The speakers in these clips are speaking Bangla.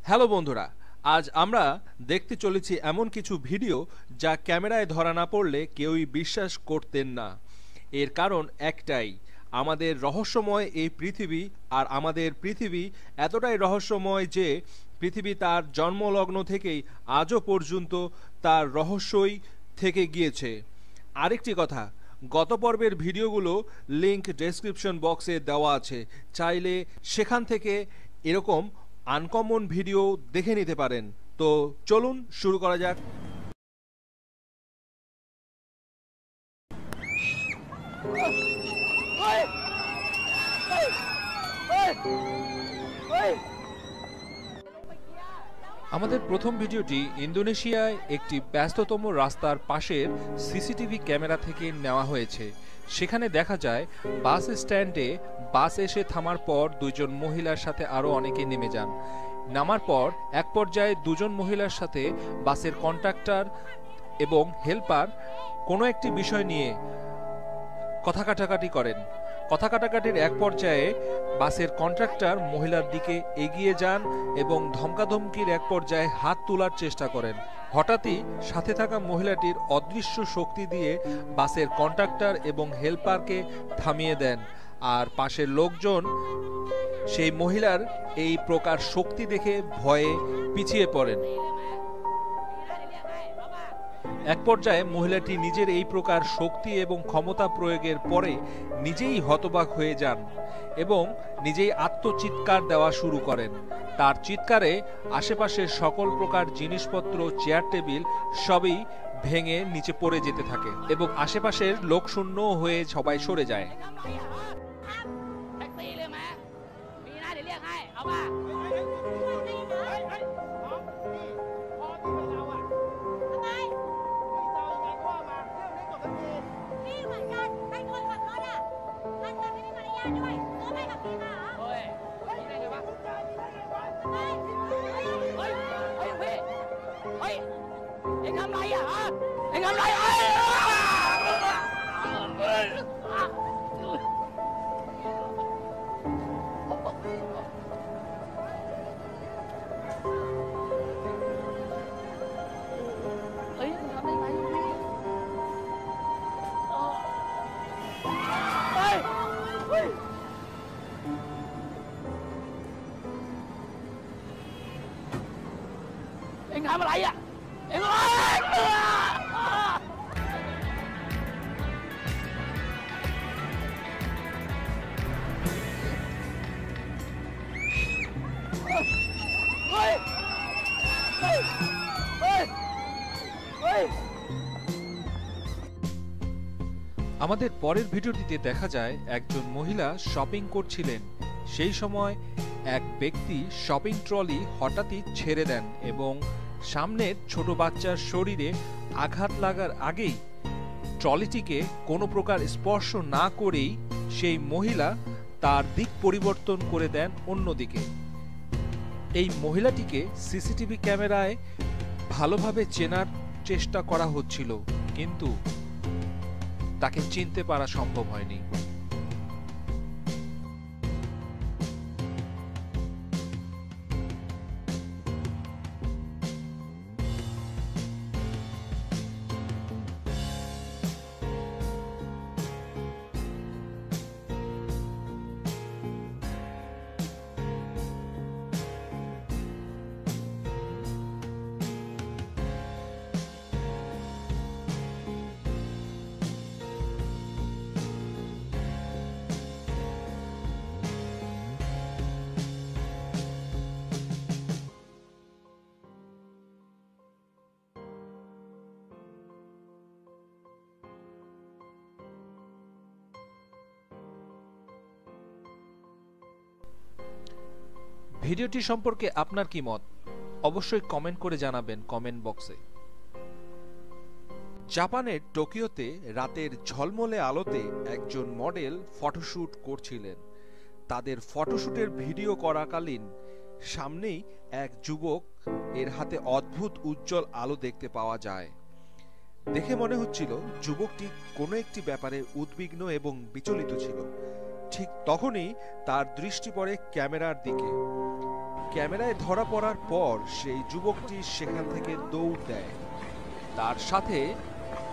হ্যালো বন্ধুরা, আজ আমরা দেখতে চলেছি এমন কিছু ভিডিও যা ক্যামেরায় ধরা না পড়লে কেউই বিশ্বাস করতেন না। এর কারণ একটাই, আমাদের রহস্যময় এই পৃথিবী, আর আমাদের পৃথিবী এতটাই রহস্যময় যে পৃথিবী তার জন্মলগ্ন থেকেই আজও পর্যন্ত তার রহস্যই থেকে গিয়েছে। আরেকটি কথা, গত পর্বের ভিডিওগুলো লিংক ডেসক্রিপশন বক্সে দেওয়া আছে, চাইলে সেখান থেকে এরকম আনকমন ভিডিও দেখে নিতে পারেন। তো চলুন শুরু করা যাক। আমাদের প্রথম ভিডিওটি ইন্দোনেশিয়ায় একটি ব্যস্ততম রাস্তার পাশের সিসিটিভি ক্যামেরা থেকে নেওয়া হয়েছে। সেখানে দেখা যায় বাস স্ট্যান্ডে বাস এসে থামার পর দুইজন মহিলার সাথে আরও অনেকে নেমে যান। নামার পর এক পর্যায়ে দুজন মহিলার সাথে বাসের কন্ডাক্টর এবং হেল্পার কোনো একটি বিষয় নিয়ে কথা কাটাকাটি করেন। কথা কাটাকাটির এক পর্যায়ে বাসের কন্ট্রাক্টর মহিলার দিকে এগিয়ে যান এবং ধমকাধমকির এক পর্যায়ে হাত তোলার চেষ্টা করেন। হঠাৎই সাথে থাকা মহিলাটির অদৃশ্য শক্তি দিয়ে বাসের কন্ট্রাক্টর এবং হেল্পারকে থামিয়ে দেন, আর পাশের লোকজন সেই মহিলার এই প্রকার শক্তি দেখে ভয়ে পিছিয়ে পড়েন। এক পর্যায়ে মহিলাটি নিজের এই প্রকার শক্তি এবং ক্ষমতা প্রয়োগের পরে নিজেই হতবাক হয়ে যান এবং নিজেই আত্মচিৎকার দেওয়া শুরু করেন। তার চিৎকারে আশেপাশের সকল প্রকার জিনিসপত্র, চেয়ার টেবিল সবই ভেঙে নিচে পড়ে যেতে থাকে এবং আশেপাশের লোকশূন্য হয়ে সবাই সরে যায়। Anh làmอะไรอ่ะเอ็งআমাদের পরের ভিডিওটিতে দেখা যায় একজন মহিলা শপিং করছিলেন। সেই সময় এক ব্যক্তি শপিং ট্রলি হঠাৎই ছেড়ে দেন এবং সামনের ছোট বাচ্চার শরীরে আঘাত লাগার আগেই ট্রলিটিকে কোনো প্রকার স্পর্শ না করেই সেই মহিলা তার দিক পরিবর্তন করে দেন অন্যদিকে। এই মহিলাটিকে সিসিটিভি ক্যামেরায় ভালোভাবে চেনার চেষ্টা করা হচ্ছিল, কিন্তু তাকে চিনতে পারা সম্ভব হয়নি। ভিডিওটি সম্পর্কে আপনার কি মত অবশ্যই কমেন্ট করে জানাবেন কমেন্ট বক্সে। জাপানের টোকিওতে রাতের ঝলমলে আলোতে একজন মডেল ফটোশুট করছিলেন। তাদের ফটোশুটের ভিডিও করাকালীন সামনেই এক যুবক এর হাতে অদ্ভুত উজ্জ্বল আলো দেখতে পাওয়া যায়। দেখে মনে হচ্ছিল যুবকটি কোনো একটি ব্যাপারে উদ্বিগ্ন এবং বিচলিত ছিল। ঠিক তখনই তার দৃষ্টি পড়ে ক্যামেরার দিকে। ক্যামেরায় ধরা পড়ার পর সেই যুবকটি সেখান থেকে দৌড় দেয়। তার সাথে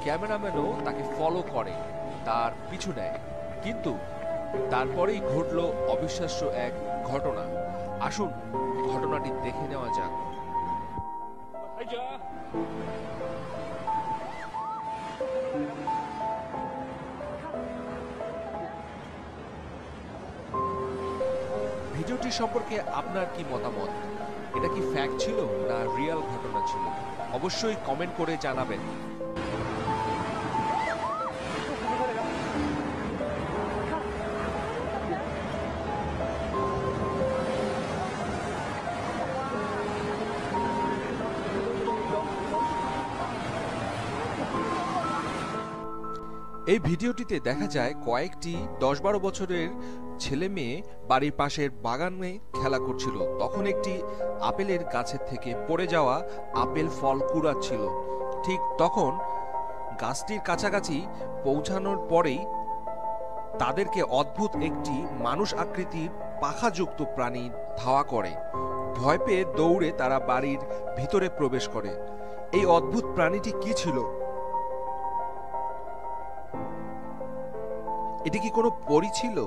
ক্যামেরাম্যানও তাকে ফলো করে, তার পিছু নেয়। কিন্তু তারপরেই ঘটল অবিশ্বাস্য এক ঘটনা। আসুন ঘটনাটি দেখে নেওয়া যাক। ভিডিওটি সম্পর্কে আপনার কি মতামত? এটা কি ফ্যাক্ট ছিল না রিয়েল ঘটনা ছিল? অবশ্যই কমেন্ট করে জানাবেন। এই ভিডিওটিতে দেখা যায় কয়েকটি 10-12 বছরের ছেলে মেয়ে বাড়ির পাশের বাগানে খেলা করছিল। তখন একটি আপেলের গাছের থেকে পড়ে যাওয়া আপেল ফল কুড়াচ্ছিল। ঠিক তখন গাছটির কাছাকাছি পৌঁছানোর পরেই তাদেরকে অদ্ভুত একটি মানুষ আকৃতির পাখাযুক্ত প্রাণী ধাওয়া করে। ভয় পেয়ে দৌড়ে তারা বাড়ির ভিতরে প্রবেশ করে। এই অদ্ভুত প্রাণীটি কি ছিল? এটি কি কোনো পরী ছিল?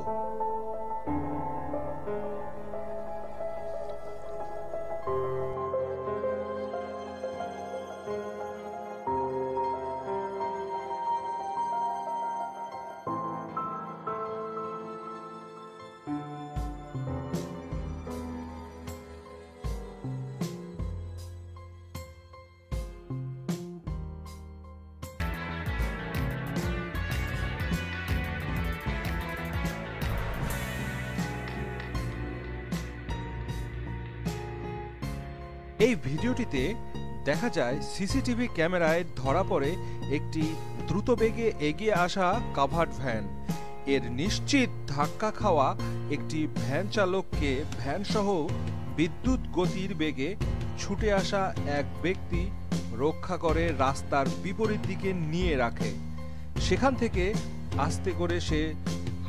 এই ভিডিওটিতে দেখা যায় সিসিটিভি ক্যামেরায় ধরা পড়ে একটি দ্রুত বেগে এগিয়ে আসা কাভার্ড ভ্যান। এর নিশ্চিত ধাক্কা খাওয়া একটি ভ্যান চালককে ভ্যানসহ বিদ্যুৎ গতির বেগে ছুটে আসা এক ব্যক্তি রক্ষা করে রাস্তার বিপরীত দিকে নিয়ে রাখে। সেখান থেকে আস্তে করে সে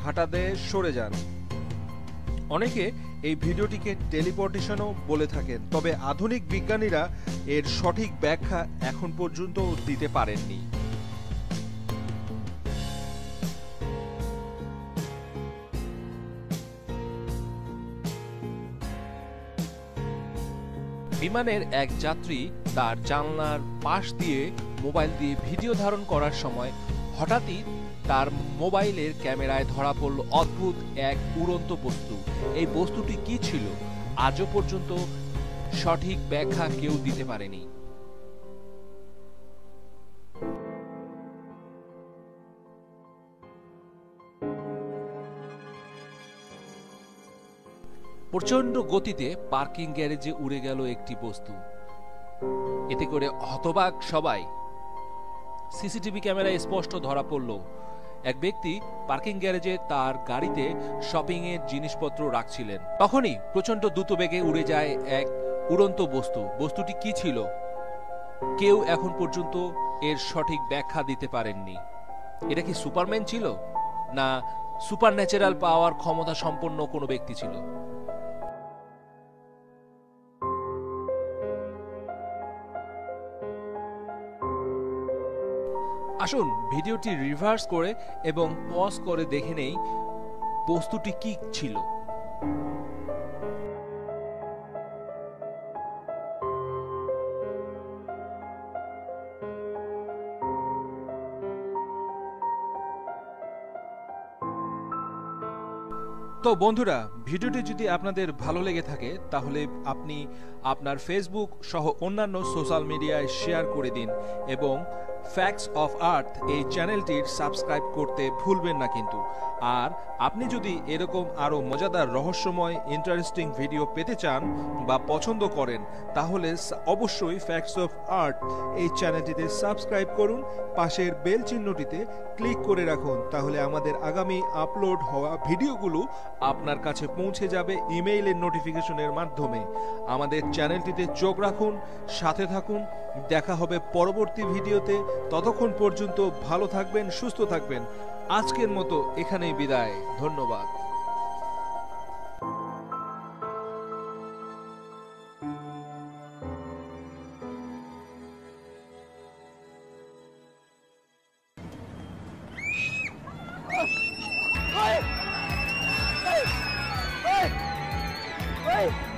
হাঁটাতে সরে যান। অনেকে এই ভিডিওটিকে টেলিপোর্টেশনও বলে থাকেন, তবে আধুনিক বিজ্ঞানীরা এর সঠিক ব্যাখ্যা এখন পর্যন্ত দিতে পারেননি। বিমানের এক যাত্রী তার জানলার পাশ দিয়ে মোবাইল দিয়ে ভিডিও ধারণ করার সময় হঠাৎই তার মোবাইলের ক্যামেরায় ধরা পড়ল অদ্ভুত এক উড়ন্ত বস্তু। এই বস্তুটি কি ছিল আজও পর্যন্ত সঠিক ব্যাখ্যা কেউ দিতে পারেনি। প্রচন্ড গতিতে পার্কিং গ্যারেজে উড়ে গেল একটি বস্তু। এতে করে হতবাক সবাই। সিসিটিভি ক্যামেরায় স্পষ্ট ধরা পড়ল এক ব্যক্তি পার্কিং গ্যারেজে তার গাড়িতে শপিং এর জিনিসপত্র রাখছিলেন। তখনই প্রচন্ড দ্রুত বেগে উড়ে যায় এক উড়ন্ত বস্তু। বস্তুটি কি ছিল কেউ এখন পর্যন্ত এর সঠিক ব্যাখ্যা দিতে পারেননি। এটা কি সুপারম্যান ছিল না সুপারন্যাচারাল পাওয়ার ক্ষমতা সম্পন্ন কোনো ব্যক্তি ছিল? আসুন ভিডিওটি রিভার্স করে এবং পজ করে দেখে নেই বস্তুটি কি ছিল। তো বন্ধুরা, ভিডিওটি যদি আপনাদের ভালো লেগে থাকে তাহলে আপনি আপনার ফেসবুক সহ অন্যান্য সোশ্যাল মিডিয়ায় শেয়ার করে দিন এবং ফ্যাক্টস অফ আর্থ এই চ্যানেলটির সাবস্ক্রাইব করতে ভুলবেন না কিন্তু। আর আপনি যদি এরকম আরো মজাদার রহস্যময় ইন্টারেস্টিং ভিডিও পেতে চান বা পছন্দ করেন তাহলে অবশ্যই ফ্যাক্টস অফ আর্থ এই চ্যানেলটিতে সাবস্ক্রাইব করুন, পাশের বেল চিহ্নটিতে ক্লিক করে রাখুন, তাহলে আমাদের আগামী আপলোড হওয়া ভিডিওগুলো আপনার কাছে পৌঁছে যাবে ইমেইলের নোটিফিকেশনের মাধ্যমে। আমাদের চ্যানেলটিতে চোখ রাখুন, সাথে থাকুন। দেখা হবে পরবর্তী ভিডিওতে। ততক্ষণ পর্যন্ত ভালো থাকবেন, সুস্থ থাকবেন। আজকের মতো এখানেই বিদায়। ধন্যবাদ। 来。